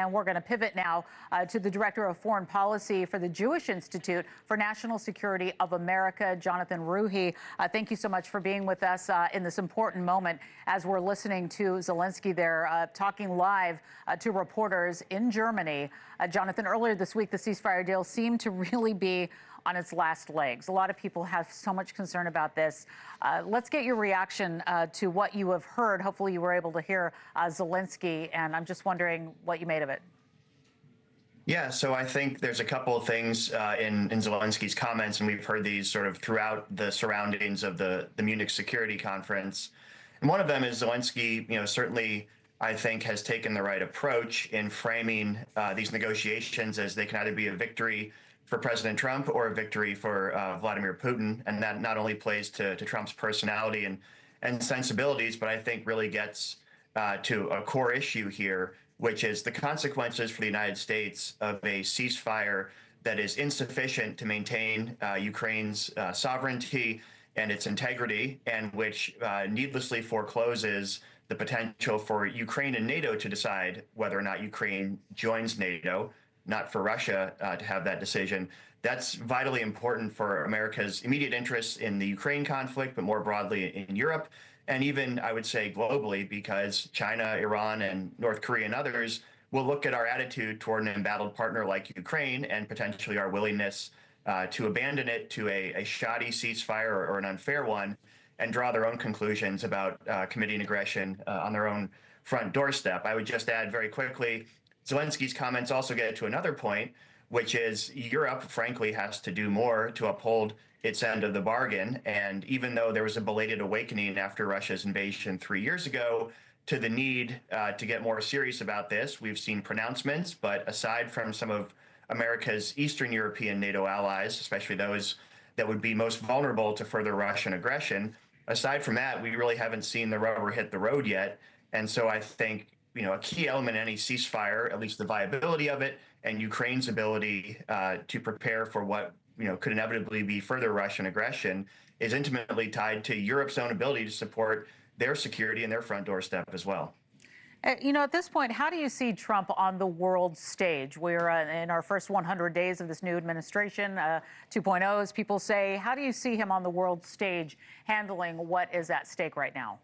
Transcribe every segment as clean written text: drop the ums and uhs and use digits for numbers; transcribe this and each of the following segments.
And we're going to pivot now to the Director of Foreign Policy for the Jewish Institute for National Security of America, Jonathan Ruhe. Thank you so much for being with us in this important moment as we're listening to Zelensky there talking live to reporters in Germany. Jonathan, earlier this week, the ceasefire deal seemed to really be on its last legs. A lot of people have so much concern about this. Let's get your reaction to what you have heard. Hopefully you were able to hear Zelensky, and I'm just wondering what you made of it. Yeah, so I think there's a couple of things in Zelensky's comments, and we've heard these sort of throughout the surroundings of the Munich Security Conference. And one of them is Zelensky, certainly I think has taken the right approach in framing these negotiations as they can either be a victory for President Trump or a victory for Vladimir Putin. And that not only plays to Trump's personality and sensibilities, but I think really gets to a core issue here, which is the consequences for the United States of a ceasefire that is insufficient to maintain Ukraine's sovereignty and its integrity, and which needlessly forecloses the potential for Ukraine and NATO to decide whether or not Ukraine joins NATO, not for Russia to have that decision. That's vitally important for America's immediate interests in the Ukraine conflict, but more broadly in Europe, and even, I would say, globally, because China, Iran, and North Korea and others will look at our attitude toward an embattled partner like Ukraine and potentially our willingness to abandon it to a shoddy ceasefire or an unfair one, and draw their own conclusions about committing aggression on their own front doorstep. I would just add very quickly, Zelensky's comments also get to another point, which is Europe, frankly, has to do more to uphold its end of the bargain. And even though there was a belated awakening after Russia's invasion 3 years ago to the need to get more serious about this, we've seen pronouncements. But aside from some of America's Eastern European NATO allies, especially those that would be most vulnerable to further Russian aggression, aside from that, we really haven't seen the rubber hit the road yet. And so I think a key element in any ceasefire, at least the viability of it, and Ukraine's ability to prepare for what could inevitably be further Russian aggression, is intimately tied to Europe's own ability to support their security and their front doorstep as well. At this point, how do you see Trump on the world stage? We're in our first 100 days of this new administration, 2.0, as people say. How do you see him on the world stage handling what is at stake right now?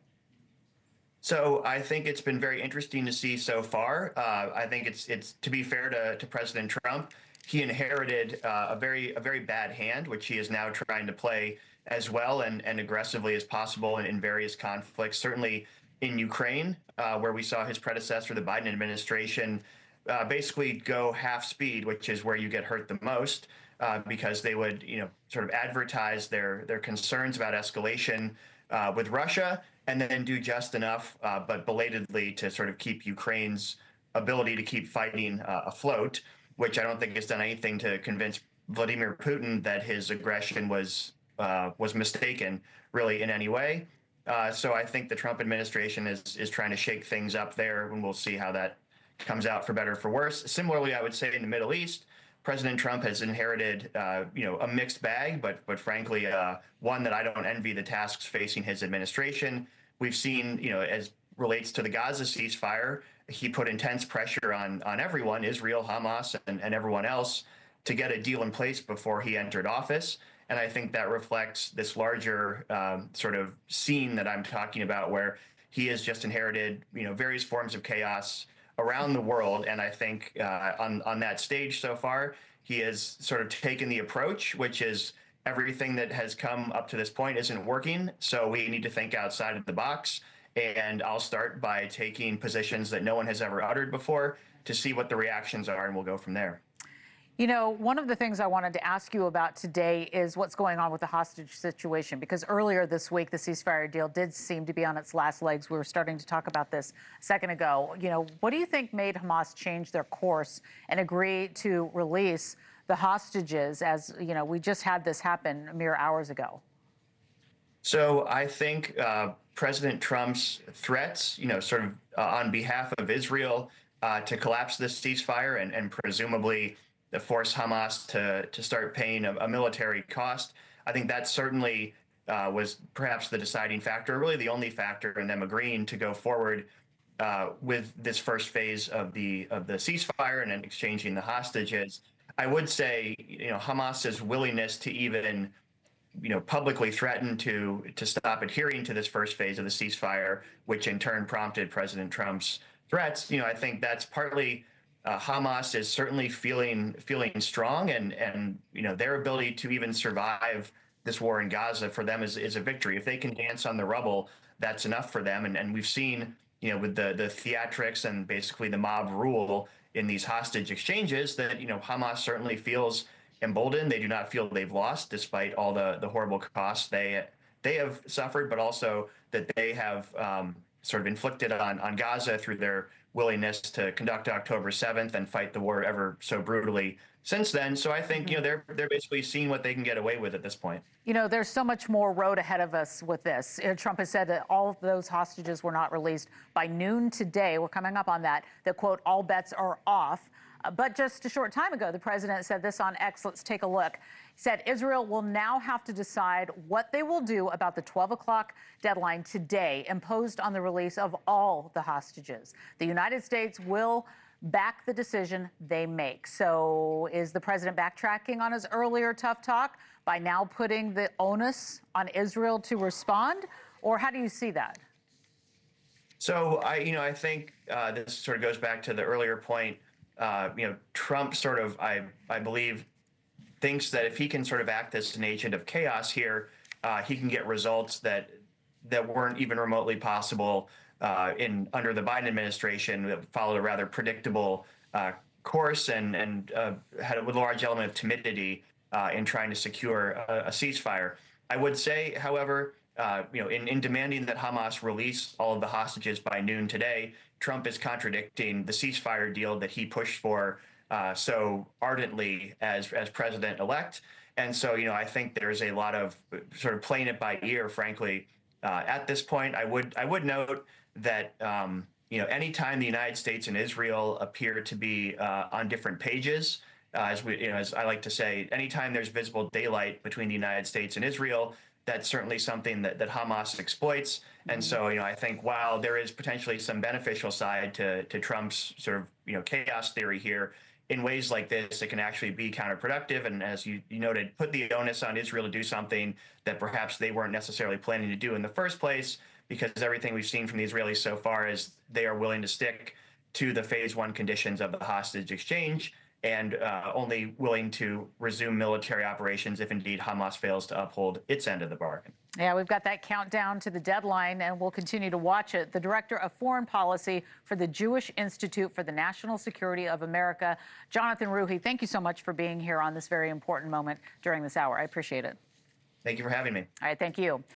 So I think it's been very interesting to see so far. I think it's to be fair to President Trump, he inherited a very bad hand, which he is now trying to play as well and aggressively as possible in various conflicts. Certainly in Ukraine, where we saw his predecessor, the Biden administration, basically go half speed, which is where you get hurt the most, because they would sort of advertise their concerns about escalation with Russia, and then do just enough, but belatedly, to sort of keep Ukraine's ability to keep fighting afloat, which I don't think has done anything to convince Vladimir Putin that his aggression was mistaken, really, in any way. So I think the Trump administration is trying to shake things up there, and we'll see how that comes out, for better or for worse. Similarly, I would say in the Middle East, President Trump has inherited, a mixed bag, but frankly, one that I don't envy the tasks facing his administration. We've seen, as relates to the Gaza ceasefire, he put intense pressure on everyone, Israel, Hamas, and everyone else, to get a deal in place before he entered office. And I think that reflects this larger sort of scene that I'm talking about, where he has just inherited, various forms of chaos around the world. And I think on that stage so far, he has sort of taken the approach, which is everything that has come up to this point isn't working. So we need to think outside of the box. And I'll start by taking positions that no one has ever uttered before to see what the reactions are, and we'll go from there. One of the things I wanted to ask you about today is what's going on with the hostage situation, because earlier this week, the ceasefire deal did seem to be on its last legs. We were starting to talk about this a second ago. What do you think made Hamas change their course and agree to release the hostages, as, we just had this happen mere hours ago? So I think President Trump's threats, sort of on behalf of Israel to collapse this ceasefire and presumably to force Hamas to start paying a military cost, I think that certainly was perhaps the deciding factor, really the only factor in them agreeing to go forward with this first phase of the ceasefire and then exchanging the hostages. I would say, Hamas's willingness to even publicly threatened to stop adhering to this first phase of the ceasefire, which in turn prompted President Trump's threats. I think that's partly Hamas is certainly feeling strong, and their ability to even survive this war in Gaza for them is a victory. If they can dance on the rubble, that's enough for them. And we've seen with the theatrics and basically the mob rule in these hostage exchanges that Hamas certainly feels emboldened. They do not feel they've lost, despite all the horrible costs they have suffered, but also that they have sort of inflicted on Gaza through their willingness to conduct October 7th and fight the war ever so brutally since then. So I think they're basically seeing what they can get away with at this point. There's so much more road ahead of us with this. Trump has said that all of those hostages were not released by noon today. We're coming up on that. That, quote, all bets are off. But just a short time ago, the president said this on X. Let's take a look. He said Israel will now have to decide what they will do about the 12 o'clock deadline today imposed on the release of all the hostages. The United States will back the decision they make. So is the president backtracking on his earlier tough talk by now putting the onus on Israel to respond? Or how do you see that? So I think this sort of goes back to the earlier point. Trump sort of, I believe, thinks that if he can sort of act as an agent of chaos here, he can get results that weren't even remotely possible under the Biden administration, that followed a rather predictable course and had a large element of timidity in trying to secure a ceasefire. I would say, however, in demanding that Hamas release all of the hostages by noon today, Trump is contradicting the ceasefire deal that he pushed for so ardently as president-elect. And so, I think there's a lot of sort of playing it by ear, frankly, at this point. I would note that, anytime the United States and Israel appear to be on different pages, as I like to say, anytime there's visible daylight between the United States and Israel, that's certainly something that Hamas exploits. And so, I think while there is potentially some beneficial side to Trump's sort of, chaos theory here, in ways like this, it can actually be counterproductive. And as you noted, put the onus on Israel to do something that perhaps they weren't necessarily planning to do in the first place, because everything we've seen from the Israelis so far is they are willing to stick to the phase one conditions of the hostage exchange, and only willing to resume military operations if indeed Hamas fails to uphold its end of the bargain. Yeah, we've got that countdown to the deadline, and we'll continue to watch it. The Director of Foreign Policy for the Jewish Institute for the National Security of America, Jonathan Ruhe, thank you so much for being here on this very important moment during this hour. I appreciate it. Thank you for having me. All right, thank you.